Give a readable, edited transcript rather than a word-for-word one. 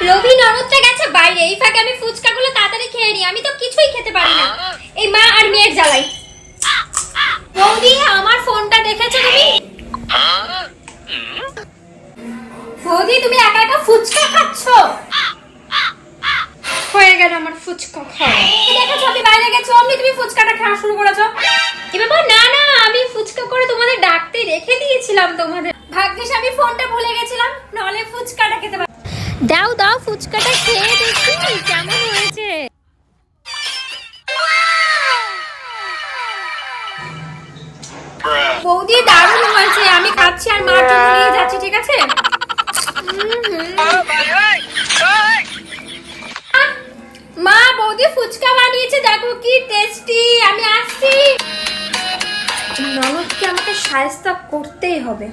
লোভী ননদটা গেছে বাইরে, এই ফাঁকে আমি ফুচকাগুলো তাড়াতাড়ি খেয়ে নিই, আমি তো কিছুই খেতে পারি না এই মা আর মেয়ের জ্বালাই। বৌদি আমার ফোনটা দেখেছো তুমি? বৌদি তুমি একা একা ফুচকা খাচ্ছো? হয়ে গেল আমার ফুচকা খাওয়া। দেখেছো আমি বাইরে গেছি, অমনি তুমি ফুচকাটা খাওয়া শুরু করেছো। এ বাবা না না, আমি ফুচকা করে তোমাদের ডাকতে রেখে দিয়েছিলাম তোমাদের। ভাগ্যিস আমি ফোনটা ভুলে গেছিলাম, নাহলে ফুচকাটা খেতে পারতাম। দাও দাও ফুচকাটা খেয়ে দেখি কেমন হয়েছে। বৌদি দারুণ হয়েছে, আমি খাচ্ছি আর মার জন্য নিয়ে যাচ্ছি, ঠিক আছে? মা বৌদি ফুচকা বানিয়েছে, দেখো কি টেস্টি। আমি আসছি, ননদকে আমাকে শায়েস্তা করতেই হবে।